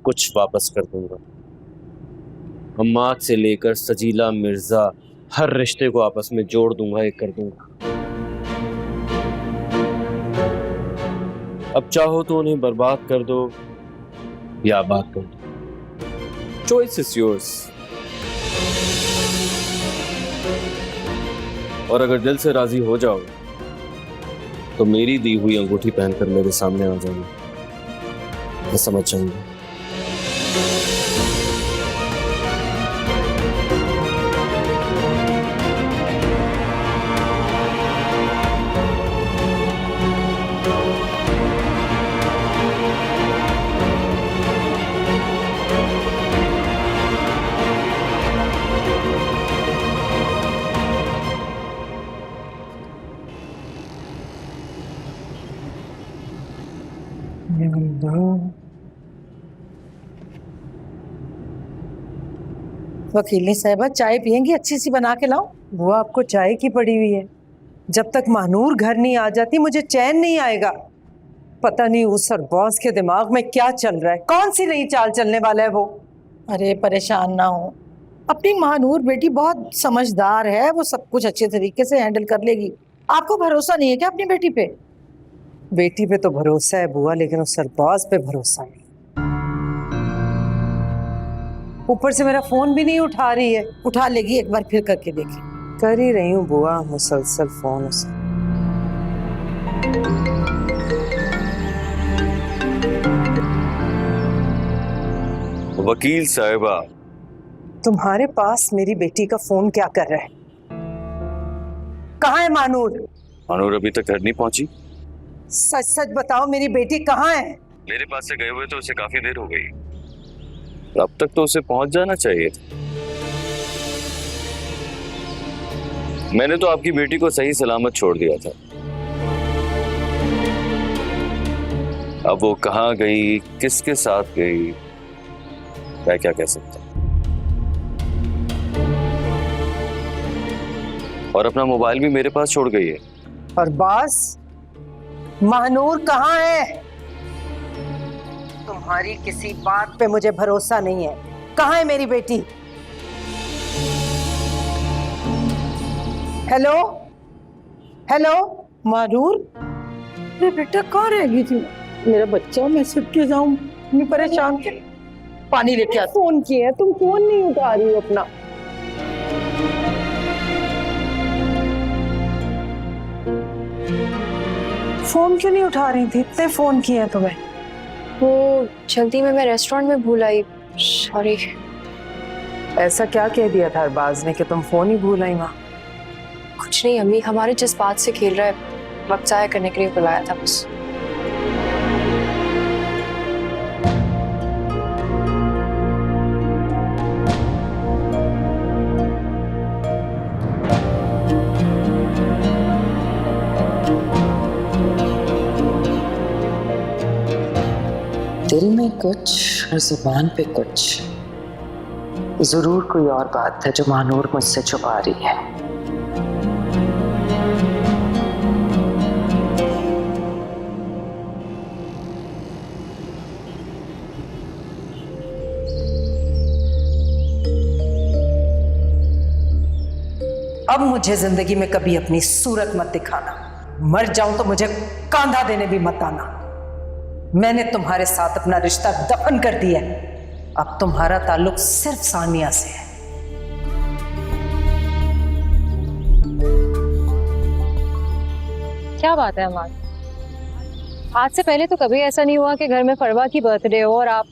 कुछ वापस कर दूंगा। अम्माद से लेकर सजीला मिर्जा हर रिश्ते को आपस में जोड़ दूंगा, एक कर दूंगा। अब चाहो तो उन्हें बर्बाद कर दो या आबाद कर दो, चॉइस इज योर्स। और अगर दिल से राजी हो जाओ तो मेरी दी हुई अंगूठी पहनकर मेरे सामने आ जाओगे, मैं समझ जाऊंगा। वकील साहबा चाय पियेंगी? अच्छी सी बना के लाओ। वो आपको चाय की पड़ी हुई है। जब तक महानूर घर नहीं आ जाती मुझे चैन नहीं आएगा। पता नहीं उस सरबॉस के दिमाग में क्या चल रहा है, कौन सी नई चाल चलने वाला है वो। अरे परेशान ना हो, अपनी महानूर बेटी बहुत समझदार है, वो सब कुछ अच्छे तरीके से हैंडल कर लेगी। आपको भरोसा नहीं है क्या अपनी बेटी पे? बेटी पे तो भरोसा है बुआ, लेकिन उस सरबॉस पे भरोसा नहीं। ऊपर से मेरा फोन भी नहीं उठा रही है। उठा लेगी, एक बार फिर करके देखी। कर ही रही हूँ बुआ, मुसलसल फोन उसे। वकील साहिबा, तुम्हारे पास मेरी बेटी का फोन क्या कर रहा है? कहाँ है मानूर? मानूर अभी तक घर नहीं पहुंची। सच सच बताओ, मेरी बेटी कहाँ है? मेरे पास से गए हुए तो उसे काफी देर हो गई, अब तक तो उसे पहुंच जाना चाहिए। मैंने तो आपकी बेटी को सही सलामत छोड़ दिया था। अब वो कहाँ गई, किसके साथ गई, मैं क्या कह सकता। और अपना मोबाइल भी मेरे पास छोड़ गई है। और बॉस, महानूर कहाँ है? तुम्हारी किसी बात पे मुझे भरोसा नहीं है। कहाँ है मेरी बेटी? हेलो हेलो महानूर, मेरा बेटा कहाँ रह गई थी? मेरा बच्चा, मैं सिर्फ के जाऊं? मैं परेशान के पानी लेके आती। फोन किया है, तुम फोन नहीं उठा रही हो अपना। फोन क्यों नहीं उठा रही थी? इतने फोन किए हैं तुम्हें। वो जल्दी में मैं रेस्टोरेंट में भूल आई, सॉरी। ऐसा क्या कह दिया था अरबाज ने कि तुम फोन ही भूल आई वहाँ? कुछ नहीं अम्मी, हमारे जज्बात से खेल रहा है, वक्त जाया करने के लिए बुलाया था बस। दिल में कुछ और जुबान पे कुछ। जरूर कोई और बात है जो महानूर मुझसे छुपा रही है। अब मुझे जिंदगी में कभी अपनी सूरत मत दिखाना। मर जाऊं तो मुझे कांधा देने भी मत आना। मैंने तुम्हारे साथ अपना रिश्ता दफन कर दिया। अब तुम्हारा ताल्लुक सिर्फ सानिया से है। क्या बात है अमान, आज से पहले तो कभी ऐसा नहीं हुआ कि घर में फरवा की बर्थडे हो और आप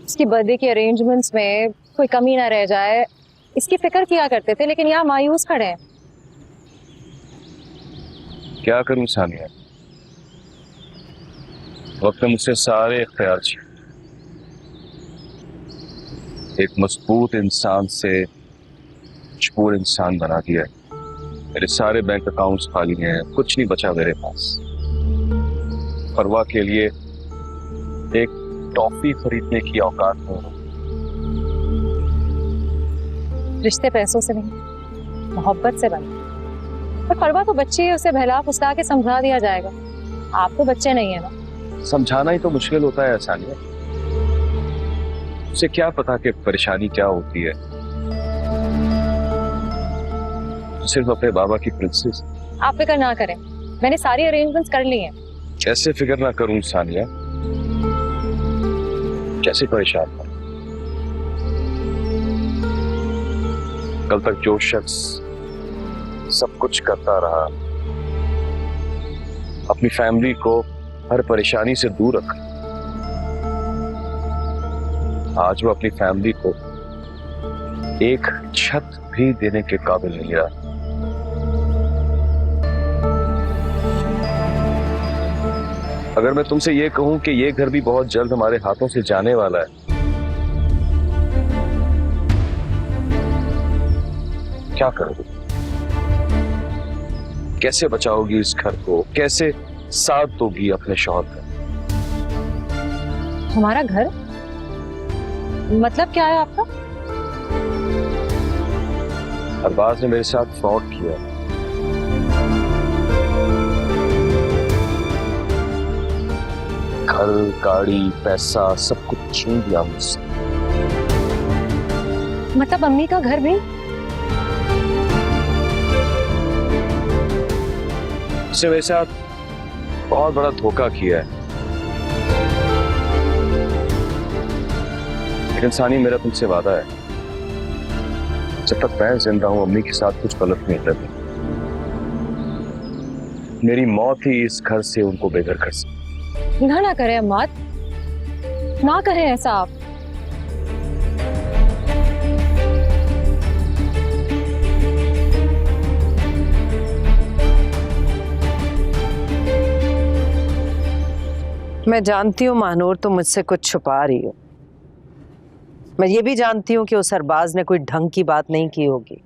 उसकी बर्थडे के अरेंजमेंट्स में कोई कमी ना रह जाए, इसकी फिक्र किया करते थे, लेकिन यहाँ मायूस खड़े हैं। क्या करूं सानिया, वक्त मुझसे सारे इख्तियार छीन, एक मजबूत इंसान से मजबूर इंसान बना दिया। मेरे सारे बैंक अकाउंट्स खाली हैं, कुछ नहीं बचा मेरे पास। फरवा के लिए एक टॉफी खरीदने की औकात हो। रिश्ते पैसों से नहीं, मोहब्बत से बने। पर फरवा तो बच्ची है, उसे बहला फुसला के समझा दिया जाएगा। आप तो बच्चे नहीं है ना। समझाना ही तो मुश्किल होता है सानिया। उसे क्या पता कि परेशानी क्या होती है। सिर्फ अपने बाबा की प्रिंसेस। आप फिक्र ना करें, मैंने सारी अरेंजमेंट्स कर ली हैं। कैसे फिक्र ना करूं सानिया, कैसे परेशान था। कल तक जो शख्स सब कुछ करता रहा, अपनी फैमिली को हर परेशानी से दूर रखा, आज वो अपनी फैमिली को एक छत भी देने के काबिल नहीं रहा। अगर मैं तुमसे ये कहूं कि ये घर भी बहुत जल्द हमारे हाथों से जाने वाला है, क्या करोगे? कैसे बचाओगी इस घर को? कैसे साथ दोगी अपने शौहर का? हमारा घर मतलब क्या है आपका? अरबाज ने मेरे साथ फ्रॉड किया। घर, गाड़ी, पैसा सब कुछ छीन लिया मुझसे। मतलब अम्मी का घर भी? उसने मेरे साथ बहुत बड़ा धोखा किया है। लेकिन सानी, मेरा तुमसे वादा है, जब तक मैं जिंदा हूं अम्मी के साथ कुछ गलत नहीं करनी। मेरी मौत ही इस घर से उनको बेघर कर सकती। ना करें अम्मा, ना करें ऐसा आप। मैं जानती हूँ महानूर तुम मुझसे कुछ छुपा रही हो। मैं ये भी जानती हूँ कि उस अरबाज ने कोई ढंग की बात नहीं की होगी।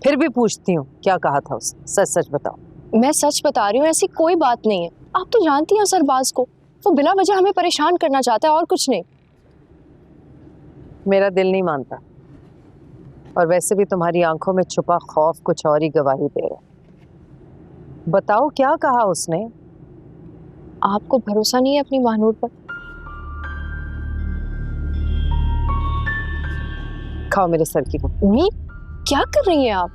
फिर भी पूछती हूँ, क्या कहा था उसने? सच सच बताओ। मैं सच बता रही हूँ, ऐसी कोई बात नहीं है। आप तो जानती हैं सरबाज को, वो बिना वजह हमें परेशान करना चाहता है और कुछ नहीं। मेरा दिल नहीं मानता, और वैसे भी तुम्हारी आंखों में छुपा खौफ कुछ और ही गवाही दे रहा है। बताओ क्या कहा उसने? आपको भरोसा नहीं है अपनी महानूर पर? खाओ मेरे सर की उम्मी, क्या कर रही हैं आप?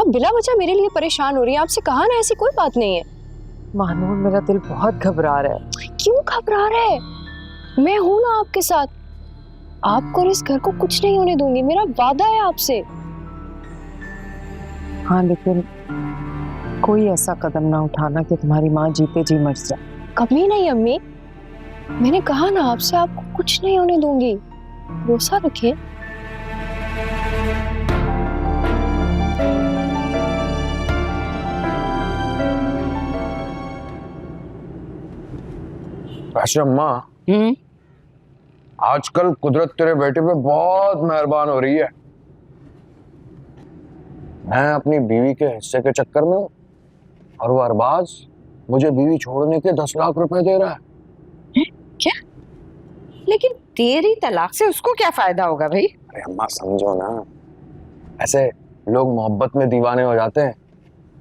आप बिना वजह मेरे लिए परेशान हो रही हैं। आपसे कहा ना ऐसी कोई बात नहीं है। महानूर, मेरा दिल बहुत घबरा रहा है। क्यों घबरा रहा है? मैं हूं ना आपके साथ। आपको और इस घर को कुछ नहीं होने दूंगी, मेरा वादा है आपसे। हाँ, लेकिन कोई ऐसा कदम ना उठाना कि तुम्हारी माँ जीते जी मर जाए। कभी नहीं अम्मी, मैंने कहा ना आपसे, आपको कुछ नहीं होने दूंगी। भरोसा रखिए। वैसे अम्मा, आजकल कुदरत तेरे बेटे पे बहुत मेहरबान हो रही है। मैं अपनी बीवी के हिस्से के चक्कर में हूं, और वो अरबाज मुझे बीवी छोड़ने के 10 लाख रुपए दे रहा है। क्या? लेकिन तेरी तलाक से उसको क्या फायदा होगा भाई? अरे अम्मा समझो ना, ऐसे लोग मोहब्बत में दीवाने हो जाते हैं,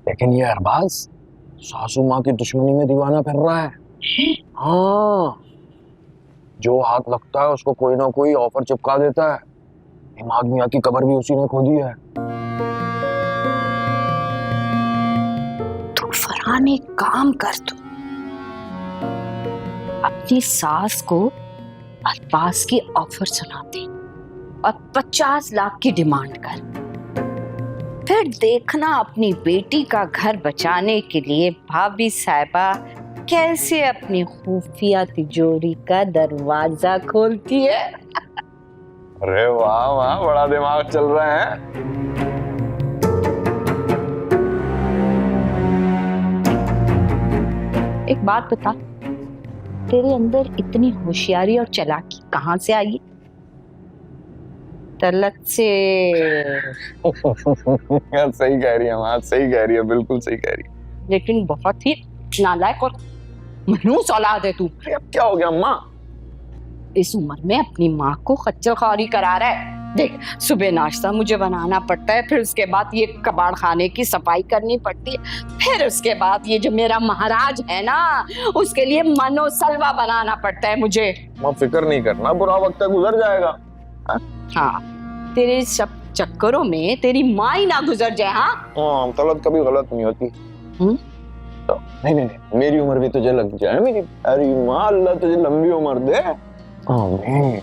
लेकिन ये अरबाज सासू माँ की दुश्मनी में दीवाना फिर रहा है। हाँ, जो हाथ लगता है उसको कोई ना कोई ऑफर चिपका देता है। इमाद मियां की कब्र भी उसी ने खोदी है। तू फरहान एक काम कर, तू अपनी सास को अरबाज की ऑफर सुना दे और 50 लाख की डिमांड कर। फिर देखना अपनी बेटी का घर बचाने के लिए भाभी साहिबा कैसे अपनी खुफिया तिजोरी का दरवाजा खोलती है। अरे वाह वाह, बड़ा दिमाग चल रहा है। एक बात बता, तेरे अंदर इतनी होशियारी और चालाकी कहाँ से आई? तलत से। सही कह रही है माँ, सही कह रही है, बिल्कुल सही कह रही है। लेकिन बहुत ही नालायक और मनहूस औलाद है तू। अब क्या हो गया अम्मा? इस उम्र में अपनी माँ को खच्चर ख्वारी करा रहा है। देख, सुबह नाश्ता मुझे बनाना पड़ता है, फिर उसके बाद ये कबाड़ खाने की सफाई करनी पड़ती है, फिर उसके बाद ये जो मेरा महाराज है ना, उसके लिए मनोसलवा बनाना पड़ता है मुझे। माँ फिक्र नहीं करना, बुरा वक्त गुजर जाएगा। हाँ, तेरे सब चक्करों में तेरी माँ ही ना गुजर जाए। हाँ, तलत कभी गलत नहीं होती। तो नहीं, मेरी उम्र भी तुझे लग जाए मेरी। अरे माँ, अल्लाह तुझे लंबी उम्र दे। आमीन।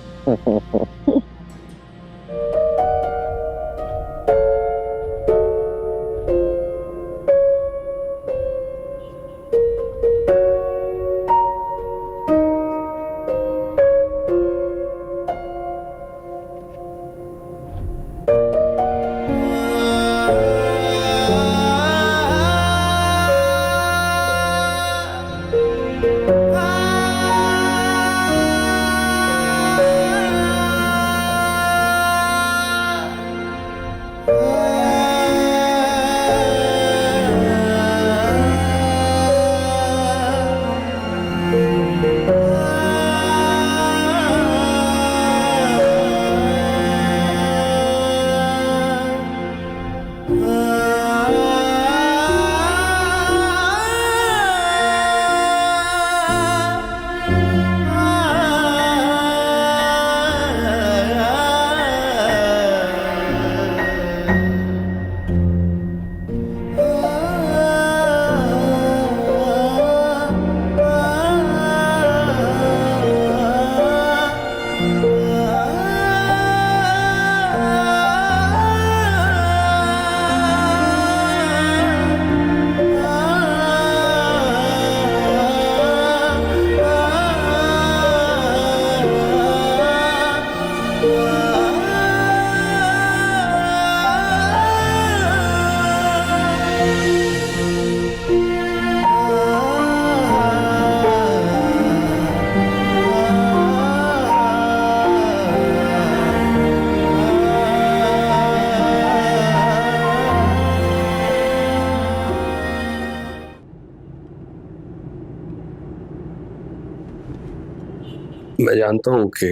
मैं जानता हूं कि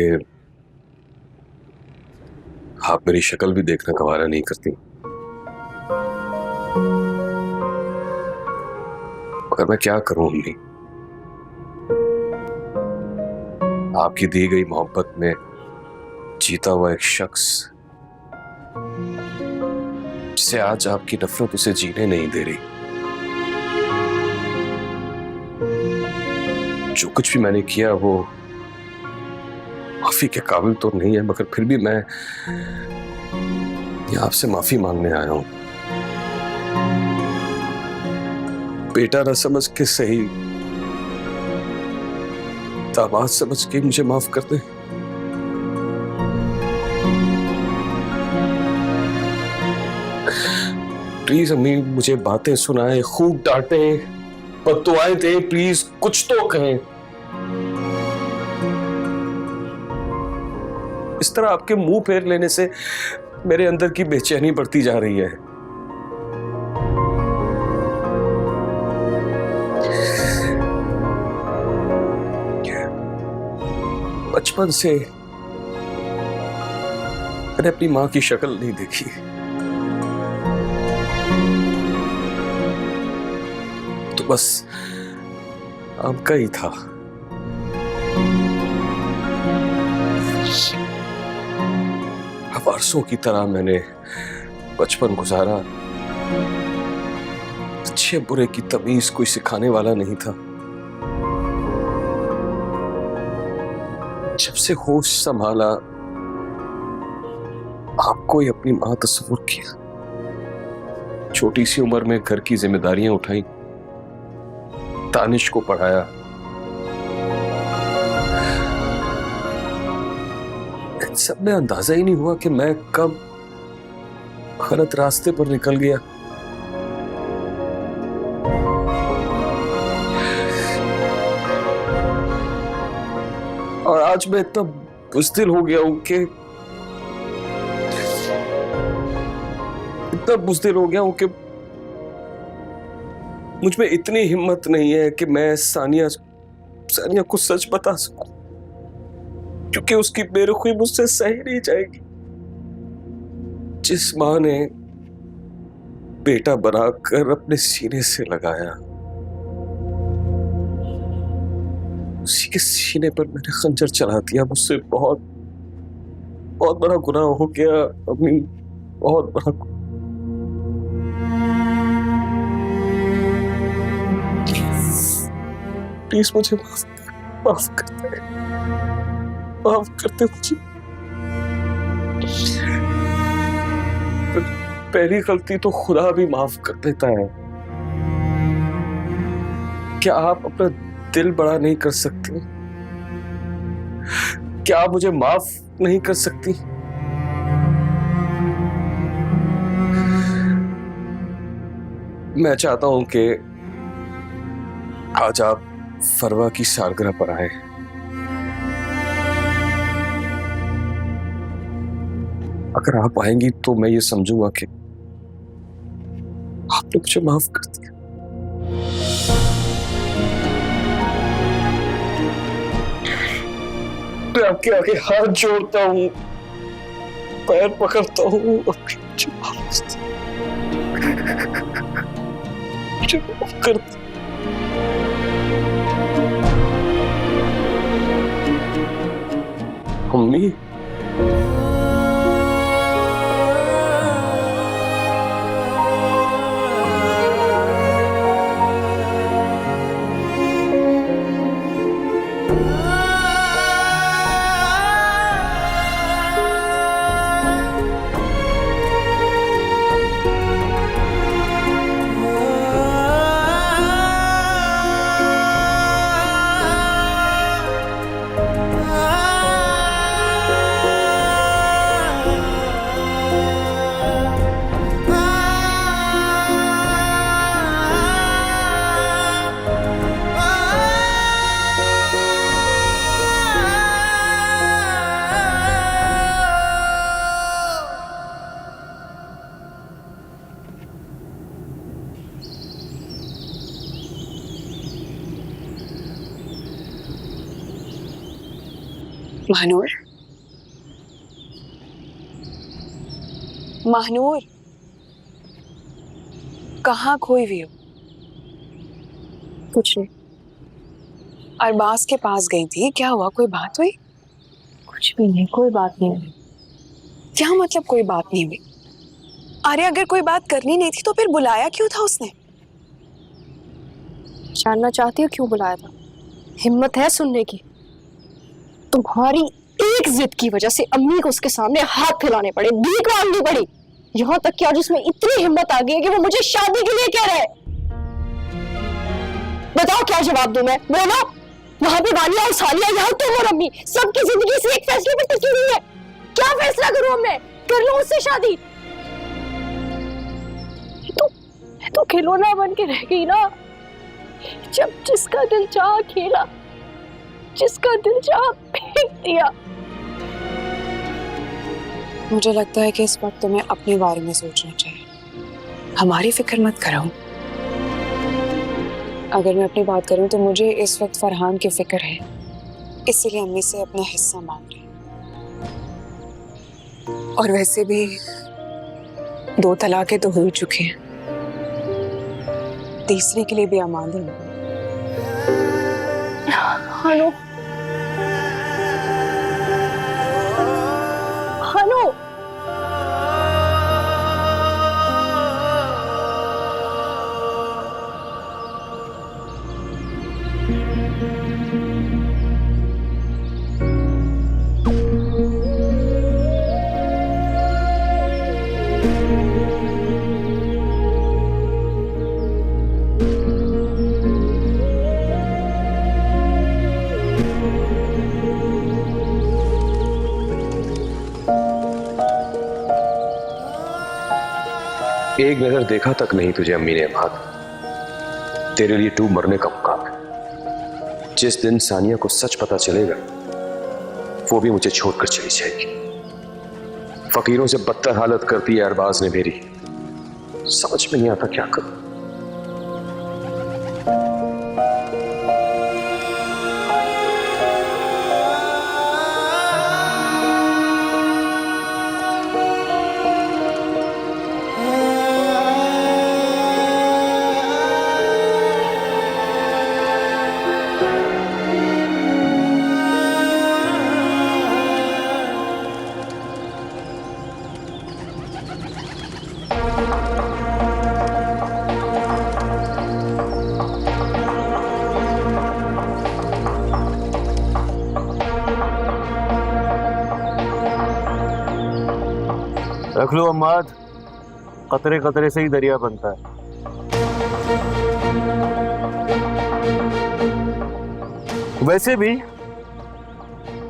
आप मेरी शक्ल भी देखना गवारा नहीं करती, मगर मैं क्या करूं अम्मी। आपकी दी गई मोहब्बत में जीता हुआ एक शख्स, जिसे आज आपकी नफरत उसे जीने नहीं दे रही। जो कुछ भी मैंने किया वो माफी के काबिल तो नहीं है, मगर फिर भी मैं आपसे माफी मांगने आया हूं। बेटा न समझ के सही, दामाद समझ के मुझे माफ कर दे। प्लीज अम्मी, मुझे बातें सुनाए, खूब डांटे, बद्दुआएं दे, प्लीज कुछ तो कहें। इस तरह आपके मुंह फेर लेने से मेरे अंदर की बेचैनी बढ़ती जा रही है। बचपन से मैंने अपनी मां की शक्ल नहीं देखी। तो बस आपका ही था। वारसों की तरह मैंने बचपन गुजारा। अच्छे बुरे की तमीज कोई सिखाने वाला नहीं था। जब से होश संभाला, आपको ही अपनी मां तस्वुर किया। छोटी सी उम्र में घर की जिम्मेदारियां उठाई, तानिश को पढ़ाया। सब में अंदाजा ही नहीं हुआ कि मैं कब गलत रास्ते पर निकल गया। और आज मैं इतना बुज़दिल हो गया हूं कि मुझ में इतनी हिम्मत नहीं है कि मैं सानिया को सच बता सकूं, क्योंकि उसकी बेरुखी मुझसे सही नहीं जाएगी। जिस मां ने बेटा बनाकर अपने सीने से लगाया, उसी के सीने पर मैंने खंजर चला दिया। मुझसे बहुत बहुत बड़ा गुनाह हो गया अम्मी, बहुत बड़ा। प्लीज मुझे माफ करते मुझे। पहली गलती तो खुदा भी माफ कर देता है। क्या आप अपना दिल बड़ा नहीं कर सकती? क्या आप मुझे माफ नहीं कर सकती? मैं चाहता हूं कि आज आप फरवा की सालगिरह पर आए। अगर आप आएंगी तो मैं ये समझूंगा कि आपने मुझे माफ कर दिया। मैं आपके आगे हाथ जोड़ता हूं, पैर पकड़ता हूं, मुझे माफ कर दिया। अम्मी, महानूर, महानूर, कहाँ खोई हुई हो? कुछ नहीं। अरबाज के पास गई थी, क्या हुआ? कोई बात हुई? कुछ भी नहीं, कोई बात नहीं हुई। क्या मतलब कोई बात नहीं हुई? अरे अगर कोई बात करनी नहीं थी तो फिर बुलाया क्यों था उसने? जानना चाहती हो क्यों बुलाया था? हिम्मत है सुनने की? तुम्हारी एक जिद की वजह से अम्मी को उसके सामने हाथ फैलाने पड़े, भीख मांगनी पड़ी। यहाँ तक कि आज उसमें इतनी हिम्मत आ गई है कि वो मुझे शादी के लिए कह रहा है। बताओ क्या जवाब दूं मैं? बोलो। वहां पे वालिया और सालिया, यहाँ तुम और अम्मी, सबकी जिंदगी से एक फैसले पर टिकी हुई है। क्या फैसला करूं अब मैं? कर लूं उससे शादी? तो खिलौना बन के रह गई ना। जब जिसका दिल चाहा खेला, जिसका दिल चाहा फेंक दिया। मुझे लगता है कि इस वक्त तुम्हें अपने बारे में सोचना चाहिए, हमारी फिक्र मत करो। अगर मैं अपनी बात करूं तो मुझे इस वक्त फरहान की फिक्र है, इसीलिए अम्मी से अपना हिस्सा मांग रही। और वैसे भी 2 तलाकें तो हो चुकी हैं, तीसरी के लिए भी आमादी हूं। हानो, हानो, एक नजर देखा तक नहीं तुझे अम्मी ने भाग। तेरे लिए 2 मरने का मुकाम है। जिस दिन सानिया को सच पता चलेगा वो भी मुझे छोड़कर चली जाएगी। फकीरों से बदतर हालत कर दी है अरबाज ने मेरी, समझ में नहीं आता क्या करूं। रख लो अम्माद, कतरे कतरे से ही दरिया बनता है। वैसे भी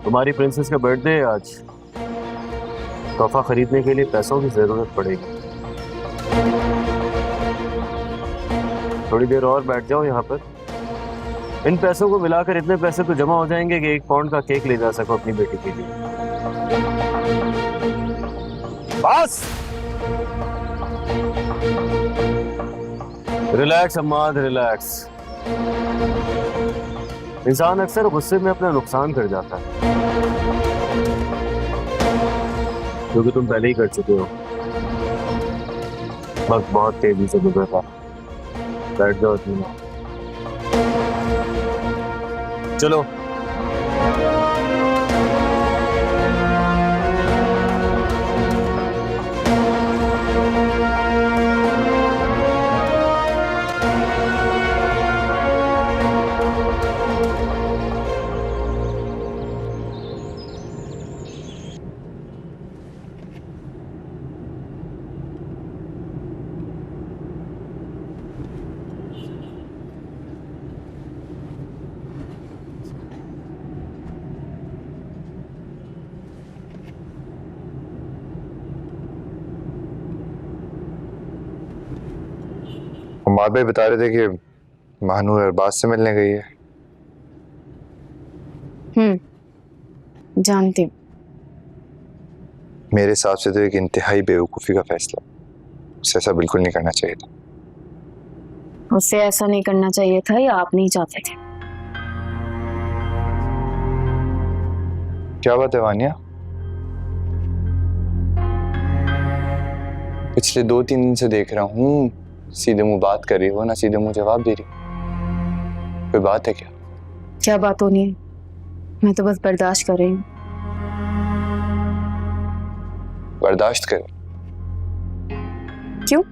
तुम्हारी प्रिंसेस का बर्थडे है आज, तोहफा खरीदने के लिए पैसों की जरूरत पड़ेगी। थोड़ी देर और बैठ जाओ यहाँ पर, इन पैसों को मिलाकर इतने पैसे तो जमा हो जाएंगे कि 1 पाउंड का केक ले जा सको अपनी बेटी के लिए। बस रिलैक्स अम्माद, रिलैक्स। इंसान अक्सर गुस्से में अपना नुकसान कर जाता है, क्योंकि तुम पहले ही कर चुके हो। वक्त बहुत तेजी से गुजर रहा। बैठ जाओ तुम, चलो। माँ भाई बता रहे थे कि महानूर अरबाज से मिलने गई है। जानती हूँ। मेरे हिसाब से तो एक इंतहाई बेवकूफ़ी का फैसला, उसे ऐसा बिल्कुल नहीं करना चाहिए था। उसे ऐसा नहीं करना चाहिए था या आप नहीं चाहते थे? क्या बात है वानिया, पिछले 2-3 दिन से देख रहा हूँ सीधे मुंह बात कर रही हो ना सीधे मुंह जवाब दे रही। कोई बात है क्या? क्या बात होनी है, मैं तो बस बर्दाश्त कर रही हूँ। बर्दाश्त कर? क्यों,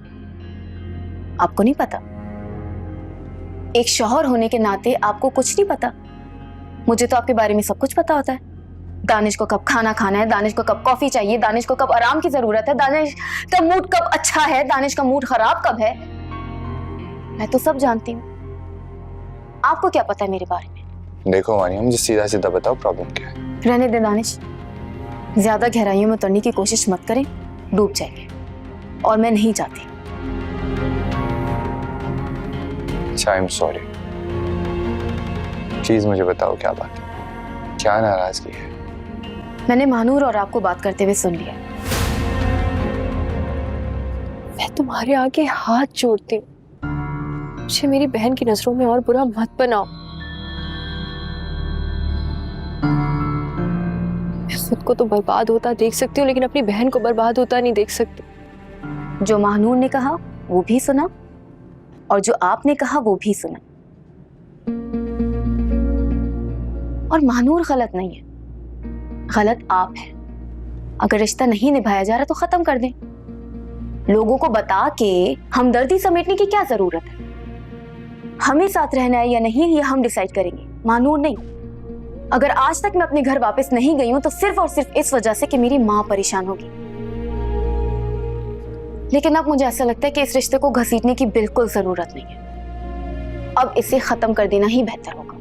आपको नहीं पता? एक शौहर होने के नाते आपको कुछ नहीं पता? मुझे तो आपके बारे में सब कुछ पता होता है। दानिश को कब खाना खाना है, दानिश को कब कॉफी चाहिए, दानिश को कब आराम की जरूरत है, दानिश का मूड कब अच्छा है, दानिश का मूड खराब कब है, मैं तो सब जानती हूँ। आपको क्या पता है मेरे बारे में? देखो वानिया, मुझे सीधा सीधा बताओ प्रॉब्लम क्या है। रहने दे दानिश, ज्यादा गहराइयों में उतरने की कोशिश मत करें, डूब जाएंगे, और मैं नहीं चाहती। अच्छा, आई एम सॉरी। प्लीज मुझे बताओ क्या बात है, क्या नाराजगी है? मैंने महानूर और आपको बात करते हुए सुन लिया। मैं तुम्हारे आगे हाथ जोड़ती हूँ, मुझे मेरी बहन की नजरों में और बुरा मत बनाओ। मैं खुद को तो बर्बाद होता देख सकती हूँ, लेकिन अपनी बहन को बर्बाद होता नहीं देख सकती। जो महानूर ने कहा वो भी सुना, और जो आपने कहा वो भी सुना। और महानूर गलत नहीं है, गलत आप है। अगर रिश्ता नहीं निभाया जा रहा तो खत्म कर दें। लोगों को बता के हमदर्दी समेटने की क्या जरूरत है? हमें साथ रहना है या नहीं ये हम डिसाइड करेंगे, महानूर नहीं। अगर आज तक मैं अपने घर वापस नहीं गई हूं तो सिर्फ और सिर्फ इस वजह से कि मेरी मां परेशान होगी। लेकिन अब मुझे ऐसा लगता है कि इस रिश्ते को घसीटने की बिल्कुल जरूरत नहीं है। अब इसे खत्म कर देना ही बेहतर होगा।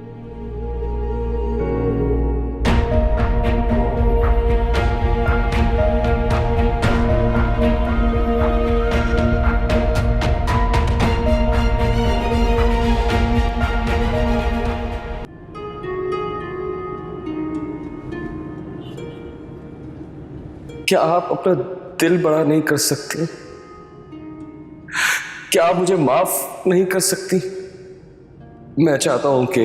क्या आप अपना दिल बड़ा नहीं कर सकती? क्या आप मुझे माफ नहीं कर सकती? मैं चाहता हूं कि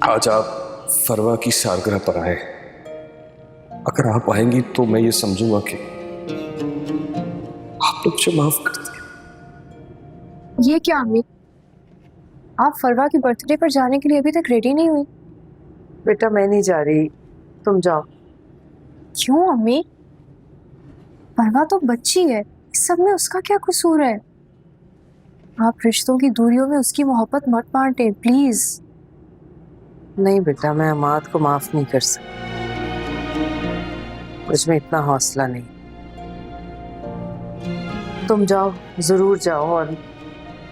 आज आप फरवा की सालगिरह पर आए। अगर आप आएंगी तो मैं ये समझूंगा कि आपने मुझे माफ कर दिया। ये क्या अम्मी, आप फरवा की बर्थडे पर जाने के लिए अभी तक रेडी नहीं हुई? बेटा मैं नहीं जा रही, तुम जाओ। क्यों अम्मी? फरवा तो बच्ची है, इस सब में उसका क्या कसूर है? आप रिश्तों की दूरियों में उसकी मोहब्बत मत बांटे प्लीज। नहीं बेटा, मैं अमाद को माफ नहीं कर सकती, मुझ में इतना हौसला नहीं। तुम जाओ, जरूर जाओ, और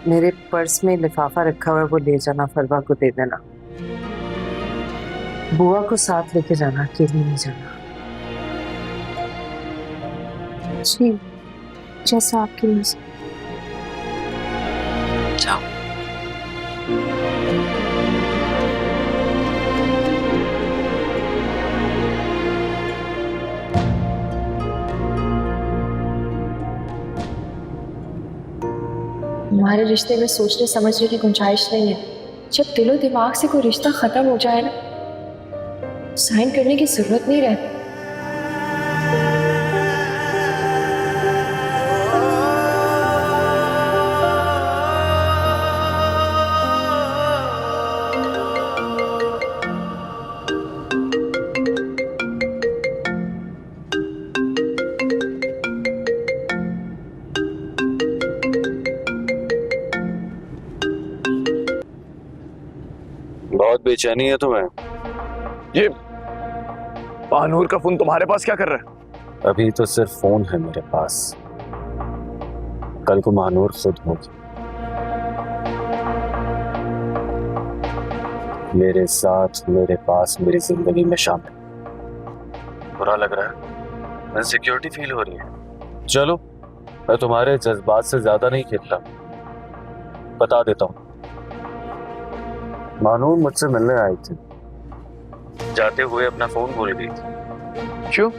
मेरे पर्स में लिफाफा रखा हुआ है वो ले जाना, फरवा को दे देना। बुआ को साथ लेके जाना, अकेले नहीं जाना। जी, जैसा आपकी मर्जी। जाओ। हमारे रिश्ते में सोचने समझने की गुंजाइश नहीं है। जब दिलो दिमाग से कोई रिश्ता खत्म हो जाए ना, साइन करने की जरूरत नहीं रहती। बहुत बेचैनी है तुम्हें? ये पानूर का फोन तुम्हारे पास क्या कर रहा है? अभी तो सिर्फ फोन है मेरे पास, कल को महानूर खुद होगी। मेरे साथ, मेरे पास, मेरी जिंदगी में शामिल। बुरा लग रहा है, इनसिक्योरिटी फील हो रही है। चलो, मैं तुम्हारे जज्बात से ज्यादा नहीं खेलता, बता देता हूँ। महानूर मुझसे मिलने आई थी, जाते हुए अपना फोन भूल गई थी। क्यों?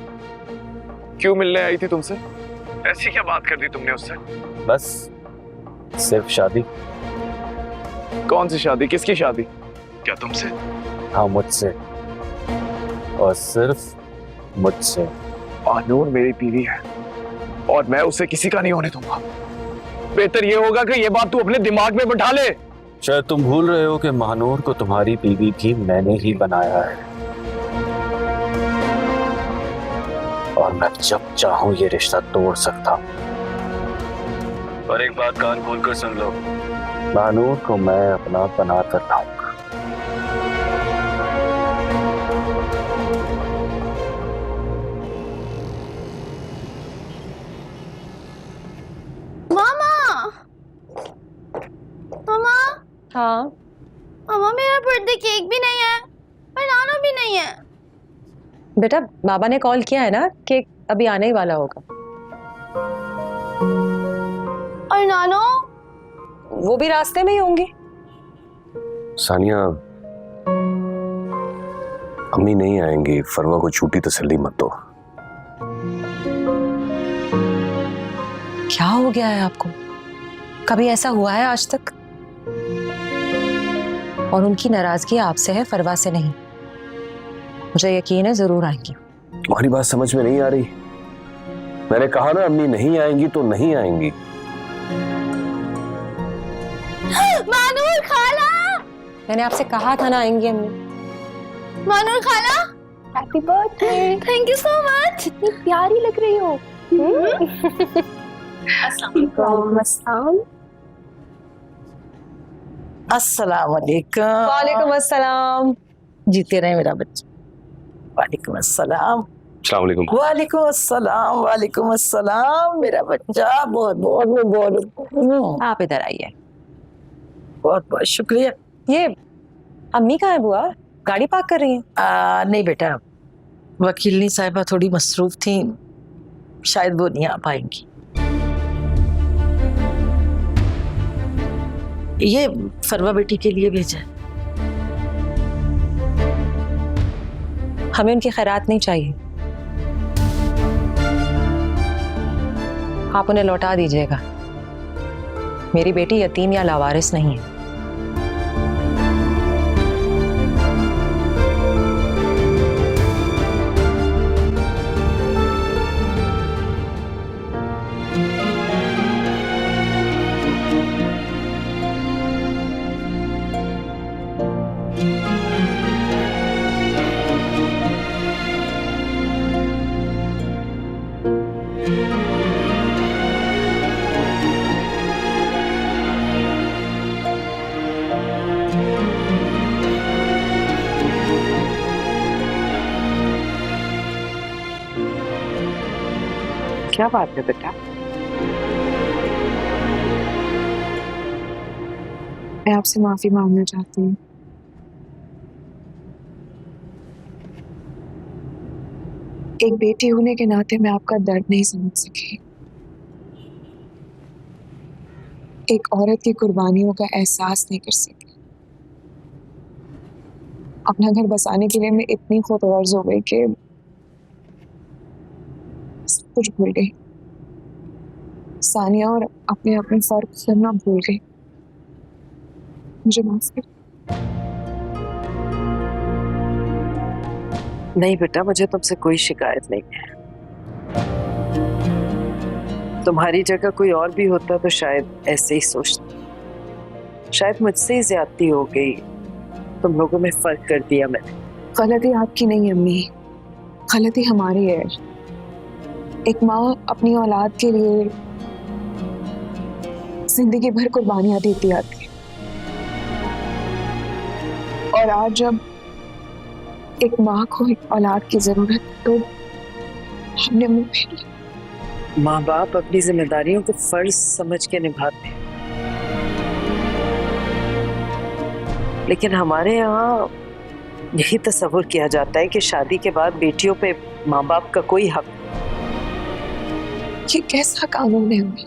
क्यों मिलने आई थी तुमसे? ऐसी क्या बात कर दी तुमने उससे? बस सिर्फ शादी। कौन सी शादी? किसकी शादी? क्या तुमसे? हाँ, मुझसे, और सिर्फ मुझसे। पानूर मेरी बीवी है और मैं उसे किसी का नहीं होने दूंगा। बेहतर ये होगा कि ये बात तू अपने दिमाग में बिठा ले। शायद तुम भूल रहे हो कि महानूर को तुम्हारी बीवी भी मैंने ही बनाया है, और मैं जब चाहूं ये रिश्ता तोड़ सकता हूं। और एक बात कान खोलकर सुन लो, महानूर को मैं अपना बना कर लाऊंगा। हाँ मामा, मेरा बर्थडे केक भी नहीं है और नाना भी नहीं है। बेटा, बाबा ने कॉल किया है ना, केक अभी आने ही वाला होगा। और नानो? वो भी रास्ते में ही होंगे। सानिया, अम्मी नहीं आएंगी, फरवा को छूटी तसल्ली मत दो। क्या हो गया है आपको? कभी ऐसा हुआ है आज तक? और उनकी नाराजगी आपसे है, फरवा से नहीं। मुझे यकीन है जरूर आएंगी। तुम्हारी बात समझ में नहीं आ रही। मैंने कहा ना, अम्मी नहीं आएंगी तो नहीं आएंगी। मानूर खाला, मैंने आपसे कहा था ना आएंगी अम्मी। मानूर खाला, happy birthday. Thank you so much. इतनी प्यारी लग रही हो। अस्सलाम वालेकुम। वालेकुम अस्सलाम। जीते रहे मेरा बच्चा। वालेकुम अस्सलाम। अस्सलाम वालेकुम। वालेकुम अस्सलाम। वालेकुम अस्सलाम मेरा बच्चा। बहुत बहुत बहुत आप इधर आइए। बहुत बहुत शुक्रिया। ये अम्मी कहाँ है बुआ? गाड़ी पार्क कर रही हैं? नहीं बेटा, वकीलनी साहिबा थोड़ी मसरूफ थी, शायद वो नहीं आ पाएंगी। ये फरवा बेटी के लिए भेजा है। हमें उनकी खैरात नहीं चाहिए, आप उन्हें लौटा दीजिएगा। मेरी बेटी यतीम या लावारिस नहीं है। क्या बात है बेटा? मैं आपसे माफी मांगना चाहती हूँ। एक बेटी होने के नाते मैं आपका दर्द नहीं समझ सकी। एक औरत की कुर्बानियों का एहसास नहीं कर सकी। अपना घर बसाने के लिए मैं इतनी खुदगर्ज हो गई कि सब कुछ भूल गई। सानिया और अपने अपने फर्क करना भूल गई। मुझे माफ कर। नहीं बेटा, मुझे तुमसे कोई शिकायत नहीं है। तुम्हारी जगह कोई और भी होता तो शायद ऐसे ही सोचता। शायद मुझसे ही ज्यादती हो गई, तुम लोगों में फर्क कर दिया मैंने। गलती आपकी नहीं अम्मी, गलती हमारी है। एक माँ अपनी औलाद के लिए जिंदगी भर कुर्बानियां देती आती है, और आज जब एक माँ को एक औलाद की जरूरत, तो हमने मुंह फेर लिया। माँ बाप अपनी जिम्मेदारियों को फर्ज समझ के निभाते हैं, लेकिन हमारे यहाँ यही तस्वुर किया जाता है कि शादी के बाद बेटियों पे माँ बाप का कोई हक। ये कैसा कानून है अम्मी,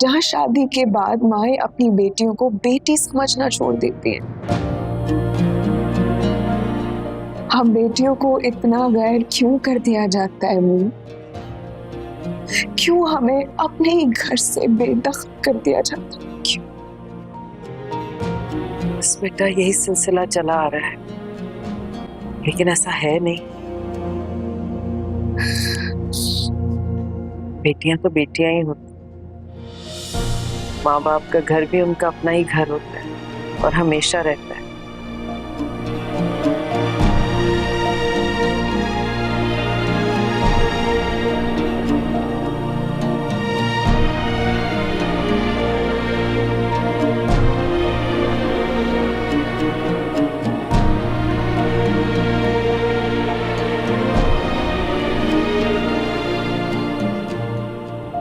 जहाँ शादी के बाद माएं अपनी बेटियों को बेटी समझना छोड़ देती हैं। हम बेटियों को इतना गैर क्यों कर दिया जाता है अम्मी? क्यों हमें अपने ही घर से बेदखल कर दिया जाता है? क्यों? बस बेटा, यही सिलसिला चला आ रहा है, लेकिन ऐसा है नहीं। बेटियां तो बेटियां ही होती, माँ बाप का घर भी उनका अपना ही घर होता है और हमेशा रहता है।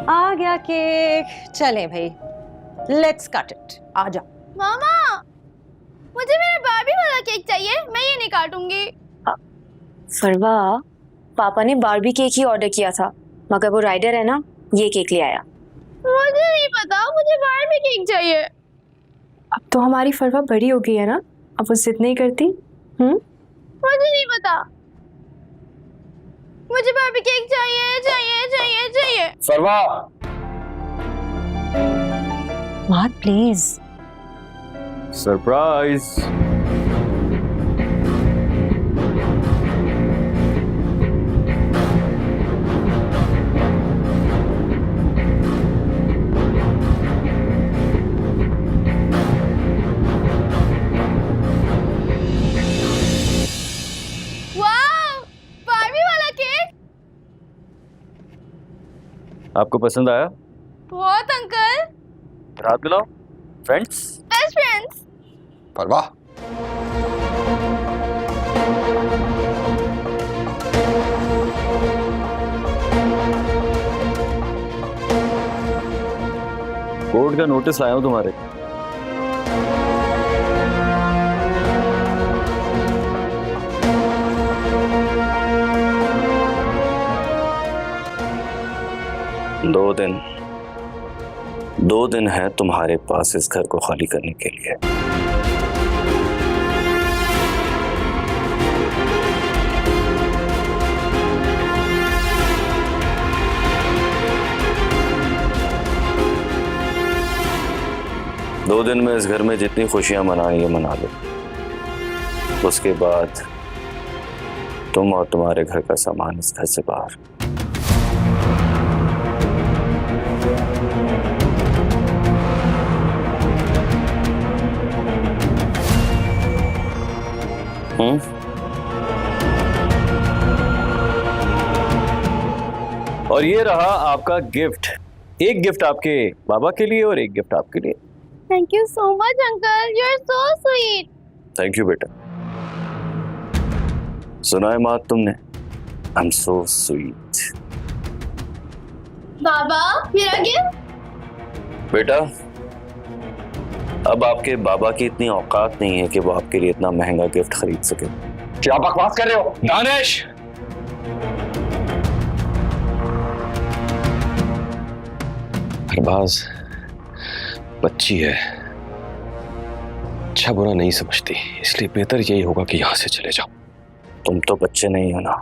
आ गया केक। चलें भाई, लेट्स कट इट। आ जा। मामा, मुझे मेरा बारबी वाला केक चाहिए, मैं ये नहीं काटूंगी। फरवा, पापा ने बारबी केक ही ऑर्डर किया था, मगर वो राइडर है ना, ये केक ले आया। मुझे नहीं पता, मुझे बारबी केक चाहिए। अब तो हमारी फरवा बड़ी हो गई है ना, अब वो जिद नहीं करती। मुझे नहीं पता, मुझे बारबी केक चाहिए चाहिए चाहिए चाहिए। फरवा, मात प्लीज। सरप्राइज। वाह, बारबी वाला केक। आपको पसंद आया? बहुत अंकल। रात मिलाओ friends. Best friends. Farwa, court का नोटिस लाया हूं तुम्हारे। दो दिन है तुम्हारे पास इस घर को खाली करने के लिए। दो दिन में इस घर में जितनी खुशियां मनानी है मना लो। उसके बाद तुम और तुम्हारे घर का सामान इस घर से बाहर। और ये रहा आपका गिफ्ट। एक गिफ्ट आपके बाबा के लिए और एक गिफ्ट आपके लिए। Thank you so much uncle, you are so sweet. Thank you बेटा। सुना है माँ तुमने? I am so sweet. बाबा, मेरा गिफ्ट। बेटा, अब आपके बाबा की इतनी औकात नहीं है कि वो आपके लिए इतना महंगा गिफ्ट खरीद सके। क्या बकवास कर रहे हो दानिश, अरबाज बच्ची है, अच्छा बुरा नहीं समझती, इसलिए बेहतर यही होगा कि यहां से चले जाओ। तुम तो बच्चे नहीं हो ना।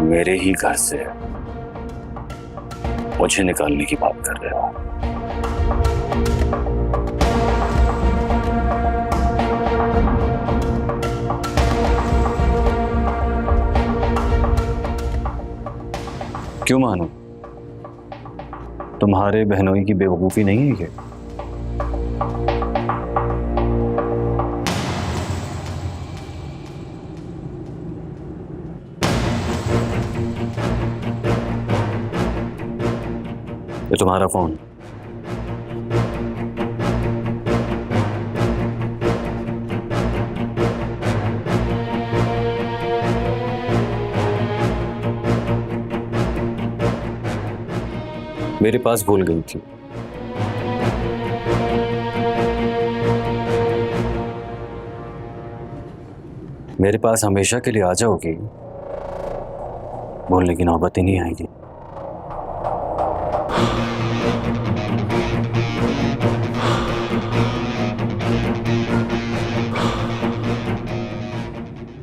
मेरे ही घर से मुझे निकालने की बात कर रहे हो। क्यों मानो? तुम्हारे बहनोई की बेवकूफी नहीं है ये? ये तुम्हारा फोन। मेरे पास भूल गई थी। मेरे पास हमेशा के लिए आ जाओगी, भूलने की नौबत ही नहीं आएगी।